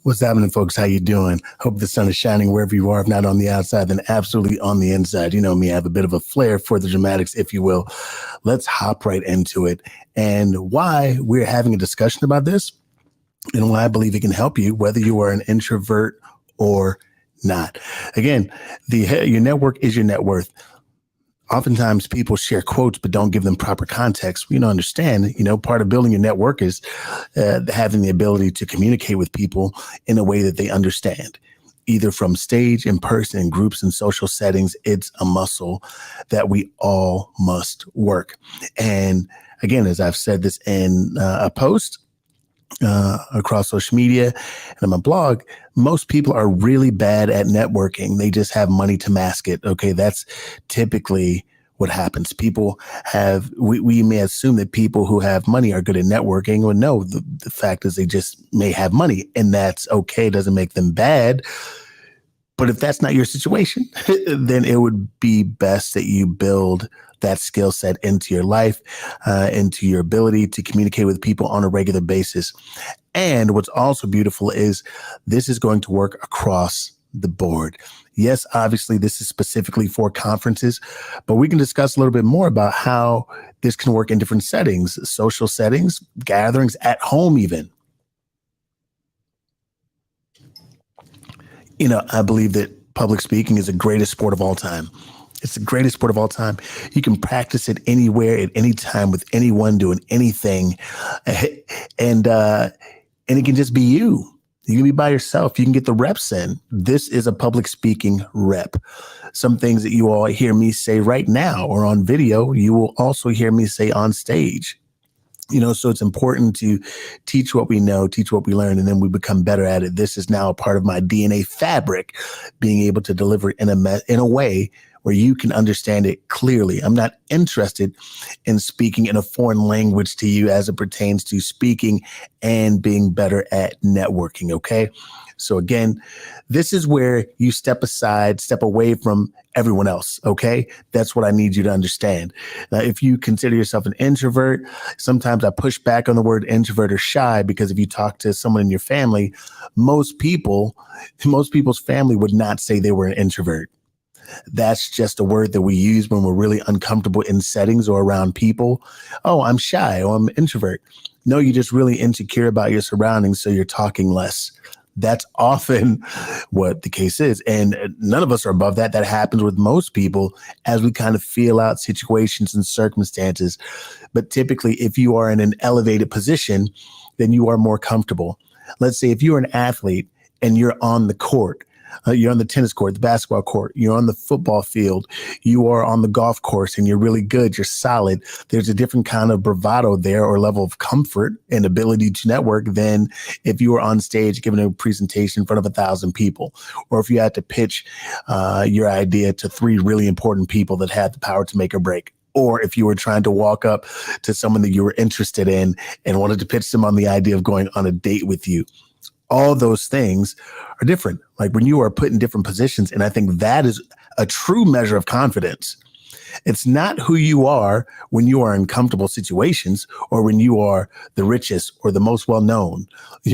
What's happening, folks? How you doing? Hope the sun is shining wherever you are. If not on the outside, then absolutely on the inside. You know me, I have a bit of a flair for the dramatics, if you will. Let's hop right into it. And why we're having a discussion about this and why I believe it can help you, whether you are an introvert or not. Again, your network is your net worth. Oftentimes people share quotes, but don't give them proper context. We don't understand, part of building your network is having the ability to communicate with people in a way that they understand, either from stage, in person, in groups, and social settings. It's a muscle that we all must work. And again, as I've said this in a post, across social media and on my blog, most people are really bad at networking. They just have money to mask it. Okay. That's typically what happens. People we may assume that people who have money are good at networking. Well, no, the fact is they just may have money, and that's okay. It doesn't make them bad. But if that's not your situation, then it would be best that you build that skill set into your life, into your ability to communicate with people on a regular basis. And what's also beautiful is this is going to work across the board. Yes, obviously, this is specifically for conferences, but we can discuss a little bit more about how this can work in different settings, social settings, gatherings, at home even. I believe that public speaking is the greatest sport of all time. It's the greatest sport of all time. You can practice it anywhere, at any time, with anyone doing anything. And it can just be you. You can be by yourself. You can get the reps in. This is a public speaking rep. Some things that you all hear me say right now or on video, you will also hear me say on stage. So it's important to teach what we know, teach what we learn, and then we become better at it. This is now a part of my DNA fabric, being able to deliver in a way where you can understand it clearly. I'm not interested in speaking in a foreign language to you as it pertains to speaking and being better at networking, okay? So again, this is where you step away from everyone else, okay? That's what I need you to understand. Now, if you consider yourself an introvert, sometimes I push back on the word introvert or shy, because if you talk to someone in your family, most people's family would not say they were an introvert. That's just a word that we use when we're really uncomfortable in settings or around people. Oh, I'm shy. Oh, I'm an introvert. No, you're just really insecure about your surroundings, so you're talking less. That's often what the case is. And none of us are above that. That happens with most people as we kind of feel out situations and circumstances. But typically, if you are in an elevated position, then you are more comfortable. Let's say if you're an athlete and you're on the court, you're on the tennis court, the basketball court, you're on the football field, you are on the golf course, and you're really good, you're solid. There's a different kind of bravado there, or level of comfort and ability to network, than if you were on stage giving a presentation in front of 1,000 people, or if you had to pitch your idea to 3 really important people that had the power to make or break. Or if you were trying to walk up to someone that you were interested in and wanted to pitch them on the idea of going on a date with you. All those things are different. Like when you are put in different positions. And I think that is a true measure of confidence. It's not who you are when you are in comfortable situations, or when you are the richest or the most well-known,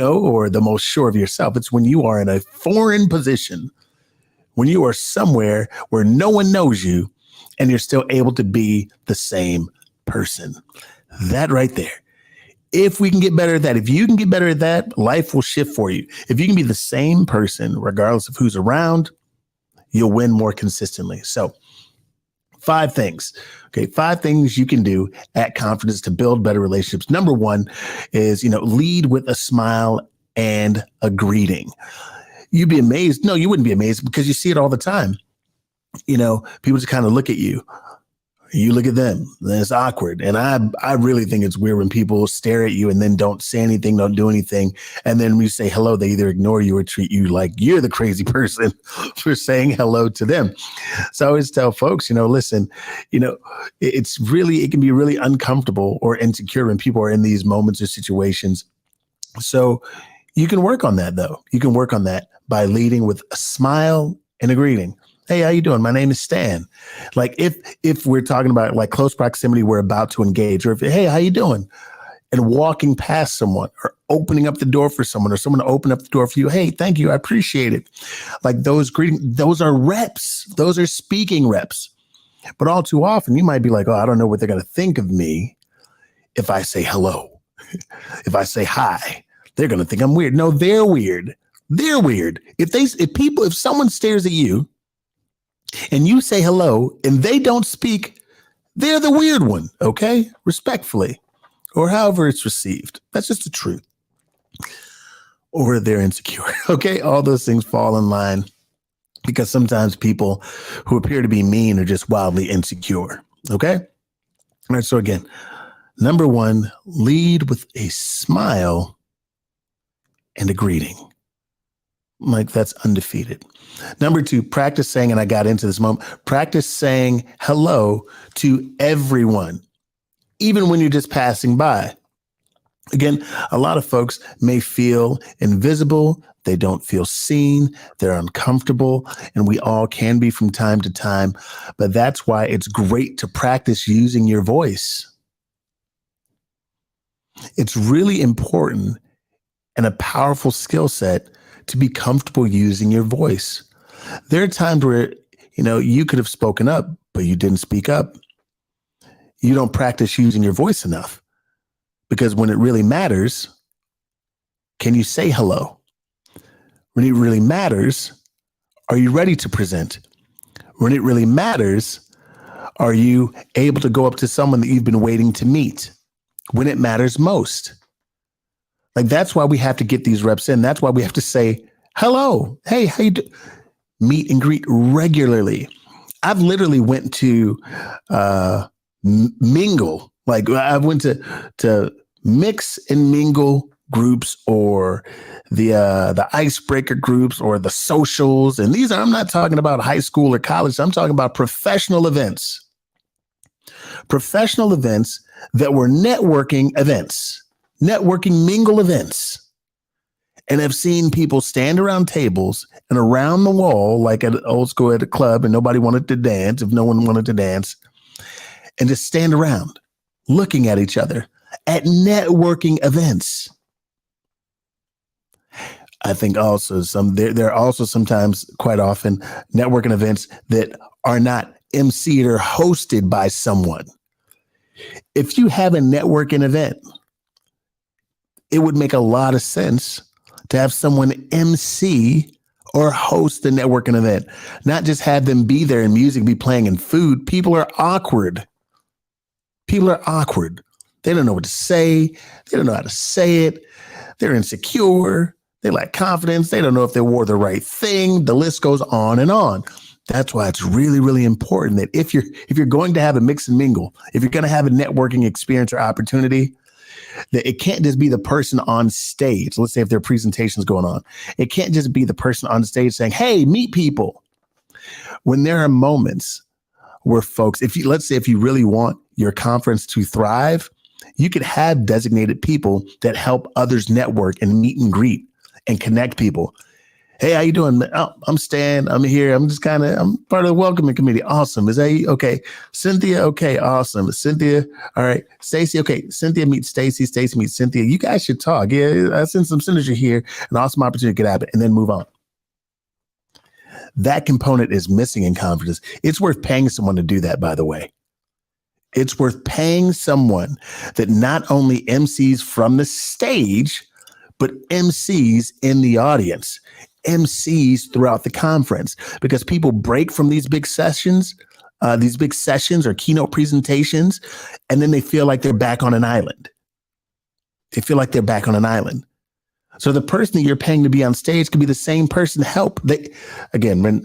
or the most sure of yourself. It's when you are in a foreign position, when you are somewhere where no one knows you and you're still able to be the same person. That right there. If we can get better at that, if you can get better at that, life will shift for you. If you can be the same person, regardless of who's around, you'll win more consistently. So 5 things. Okay. 5 things you can do at conferences to build better relationships. Number 1 is, lead with a smile and a greeting. You'd be amazed. No, you wouldn't be amazed, because you see it all the time. People just kind of look at you. You look at them, then it's awkward. And I really think it's weird when people stare at you and then don't say anything, don't do anything. And then when you say hello, they either ignore you or treat you like you're the crazy person for saying hello to them. So I always tell folks, listen, it can be really uncomfortable or insecure when people are in these moments or situations. So you can work on that, though. You can work on that by leading with a smile and a greeting. Hey, how you doing? My name is Stan. Like if we're talking about like close proximity, we're about to engage, or if, hey, how you doing? and walking past someone or opening up the door for someone or someone to open up the door for you. Hey, thank you. I appreciate it. Like those greetings, those are reps. Those are speaking reps. But all too often you might be like, oh, I don't know what they're going to think of me if I say hello, if I say hi. They're going to think I'm weird. No, they're weird. They're weird. If someone stares at you and you say hello and they don't speak, they're the weird one. Okay. Respectfully, or however it's received. That's just the truth. Or they're insecure. Okay. All those things fall in line because sometimes people who appear to be mean are just wildly insecure. Okay. All right. So again, number one, lead with a smile and a greeting. Like that's undefeated. Number two, practice saying, and I got into this moment, practice saying hello to everyone, even when you're just passing by. Again, a lot of folks may feel invisible. They don't feel seen. They're uncomfortable, and we all can be from time to time. But that's why it's great to practice using your voice. It's really important and a powerful skill set to be comfortable using your voice. There are times where, you could have spoken up, but you didn't speak up. You don't practice using your voice enough because when it really matters, can you say hello? When it really matters, are you ready to present? When it really matters, are you able to go up to someone that you've been waiting to meet when it matters most? Like, that's why we have to get these reps in. That's why we have to say, hello, hey, how you doing? Meet and greet regularly. I've literally went to mingle. Like I went to mix and mingle groups or the icebreaker groups or the socials. And I'm not talking about high school or college. I'm talking about professional events. Professional events that were networking events. Networking mingle events, and I've seen people stand around tables and around the wall, like at old school at a club, and nobody wanted to dance if no one wanted to dance, and just stand around looking at each other at networking events. I think also there are also sometimes, quite often, networking events that are not emceed or hosted by someone. If you have a networking event, it would make a lot of sense to have someone MC or host the networking event, not just have them be there and music be playing and food. People are awkward. People are awkward. They don't know what to say. They don't know how to say it. They're insecure. They lack confidence. They don't know if they wore the right thing. The list goes on and on. That's why it's really, really important that if you're going to have a mix and mingle, if you're going to have a networking experience or opportunity, that it can't just be the person on stage. Let's say if there are presentations going on, it can't just be the person on stage saying, hey, meet people. When there are moments where folks, let's say if you really want your conference to thrive, you could have designated people that help others network and meet and greet and connect people. Hey, how you doing? Oh, I'm Stan. I'm here. I'm part of the welcoming committee. Awesome. Is that you? Okay. Cynthia. Okay. Awesome. Cynthia. All right. Stacy. Okay. Cynthia meets Stacy. Stacy meets Cynthia. You guys should talk. Yeah. I sense some synergy here. An awesome opportunity to get at it and then move on. That component is missing in conferences. It's worth paying someone to do that, by the way. It's worth paying someone that not only MCs from the stage, but MCs in the audience. MCs throughout the conference, because people break from these big sessions or keynote presentations, and then they feel like they're back on an island. They feel like they're back on an island. So the person that you're paying to be on stage could be the same person help. When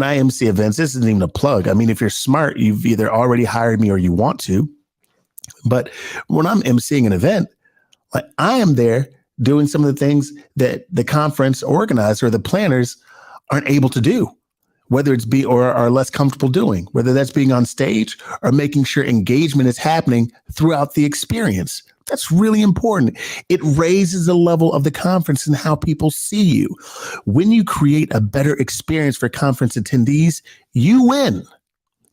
I MC events, this isn't even a plug. I mean, if you're smart, you've either already hired me or you want to. But when I'm MCing an event, like I am there doing some of the things that the conference organizer or the planners aren't able to do, whether it's or are less comfortable doing, whether that's being on stage or making sure engagement is happening throughout the experience. That's really important. It raises the level of the conference and how people see you. When you create a better experience for conference attendees, you win.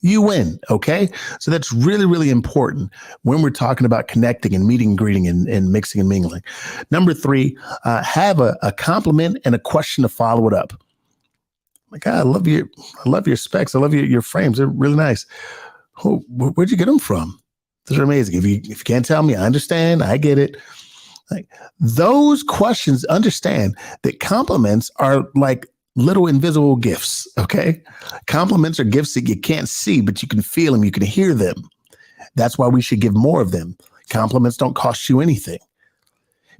You win. Okay. So that's really, really important when we're talking about connecting and meeting and greeting and mixing and mingling. Number 3, have a compliment and a question to follow it up. Like, I love your specs. I love your frames. They're really nice. Where'd you get them from? Those are amazing. If you can't tell me, I understand. I get it. Like, those questions, understand that compliments are like little invisible gifts. Okay. Compliments are gifts that you can't see, but you can feel them. You can hear them. That's why we should give more of them. Compliments don't cost you anything.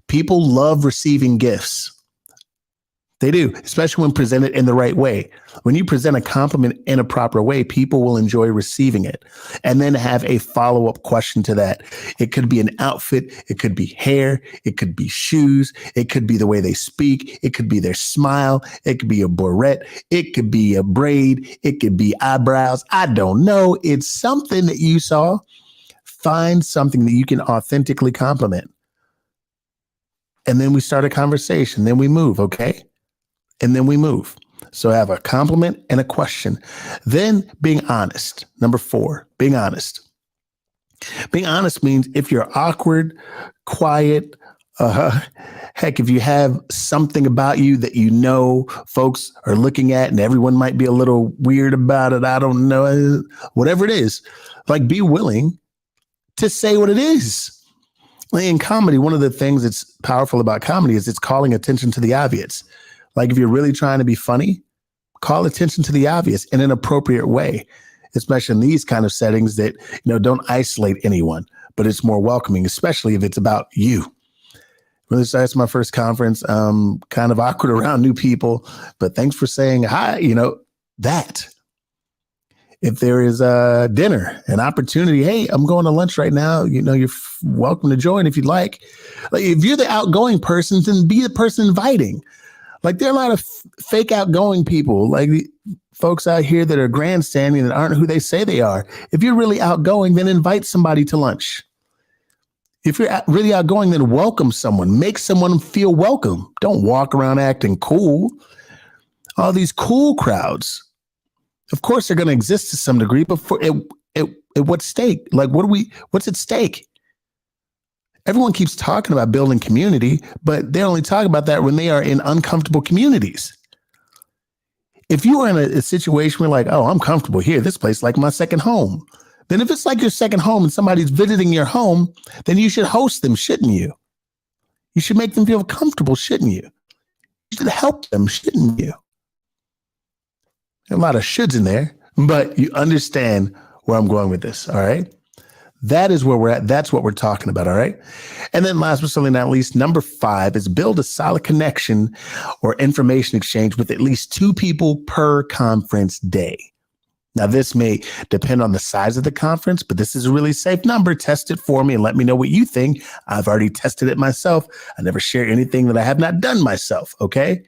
People love receiving gifts. They do, especially when presented in the right way. When you present a compliment in a proper way, people will enjoy receiving it and then have a follow-up question to that. It could be an outfit. It could be hair. It could be shoes. It could be the way they speak. It could be their smile. It could be a barrette. It could be a braid. It could be eyebrows. I don't know. It's something that you saw. Find something that you can authentically compliment. And then we start a conversation. Then we move, okay? And then we move. So have a compliment and a question. Then being honest. Number 4, being honest. Being honest means if you're awkward, quiet, heck, if you have something about you that you know folks are looking at and everyone might be a little weird about it, I don't know, whatever it is, like, be willing to say what it is. In comedy, one of the things that's powerful about comedy is it's calling attention to the obvious. Like, if you're really trying to be funny, call attention to the obvious in an appropriate way, especially in these kind of settings that, don't isolate anyone, but it's more welcoming, especially if it's about you. Really, so that's my first conference. Kind of awkward around new people, but thanks for saying hi. That. If there is a dinner, an opportunity, hey, I'm going to lunch right now. You're welcome to join if you'd like. Like, if you're the outgoing person, then be the person inviting. Like, there are a lot of fake outgoing people, like folks out here that are grandstanding that aren't who they say they are. If you're really outgoing, then invite somebody to lunch. If you're really outgoing, then welcome someone. Make someone feel welcome. Don't walk around acting cool. All these cool crowds, of course, they're going to exist to some degree, but at what stake? Like, what's at stake? Everyone keeps talking about building community, but they only talk about that when they are in uncomfortable communities. If you are in a situation where, like, oh, I'm comfortable here, this place is like my second home, then if it's like your second home and somebody's visiting your home, then you should host them, shouldn't you? You should make them feel comfortable, shouldn't you? You should help them, shouldn't you? There are a lot of shoulds in there, but you understand where I'm going with this, all right? That is where we're at. That's what we're talking about. All right. And then last but certainly not least, number 5 is build a solid connection or information exchange with at least 2 people per conference day. Now, this may depend on the size of the conference, but this is a really safe number. Test it for me and let me know what you think. I've already tested it myself. I never share anything that I have not done myself. Okay.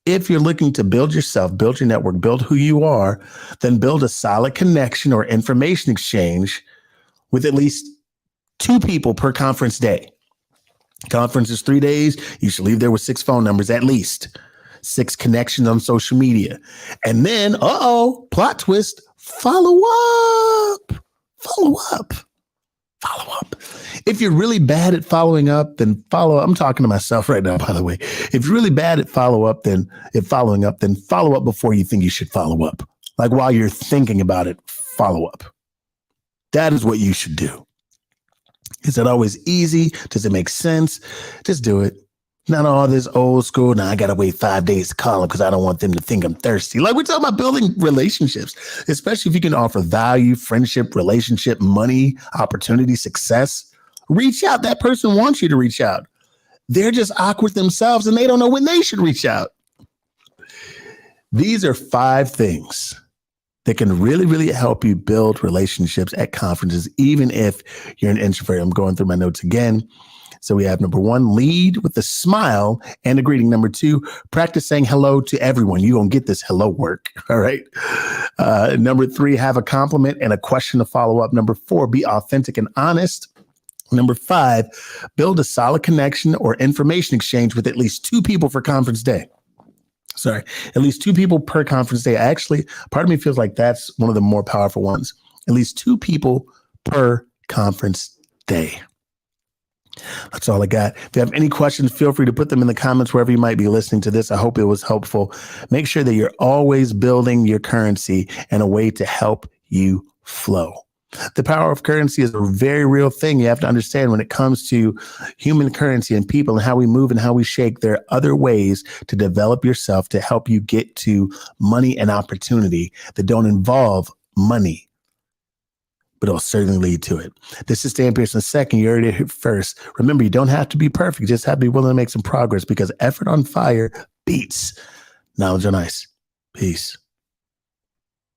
If you're looking to build yourself, build your network, build who you are, then build a solid connection or information exchange with at least 2 people per conference day. Conference is 3 days. You should leave there with 6 phone numbers, at least 6 connections on social media. And then, plot twist, follow up. If you're really bad at following up, then follow up. I'm talking to myself right now, by the way. If you're really bad at following up, then follow up before you think you should follow up. Like, while you're thinking about it, follow up. That is what you should do. Is it always easy? Does it make sense? Just do it. Not all this old school. Now I got to wait 5 days to call them because I don't want them to think I'm thirsty. Like, we're talking about building relationships, especially if you can offer value, friendship, relationship, money, opportunity, success. Reach out. That person wants you to reach out. They're just awkward themselves and they don't know when they should reach out. These are 5 things that can really, really help you build relationships at conferences, even if you're an introvert. I'm going through my notes again. So we have number 1, lead with a smile and a greeting. Number 2, practice saying hello to everyone. You're going to get this hello work. All right. Number 3, have a compliment and a question to follow up. Number 4, be authentic and honest. Number 5, build a solid connection or information exchange with at least 2 people for conference day. Sorry, at least 2 people per conference day. Actually, part of me feels like that's one of the more powerful ones. At least 2 people per conference day. That's all I got. If you have any questions, feel free to put them in the comments wherever you might be listening to this. I hope it was helpful. Make sure that you're always building your currency and a way to help you flow. The power of currency is a very real thing. You have to understand when it comes to human currency and people and how we move and how we shake, there are other ways to develop yourself to help you get to money and opportunity that don't involve money, but it'll certainly lead to it. This is Stan Pearson II. You heard it first. Remember, you don't have to be perfect. You just have to be willing to make some progress because effort on fire beats knowledge on ice. Peace.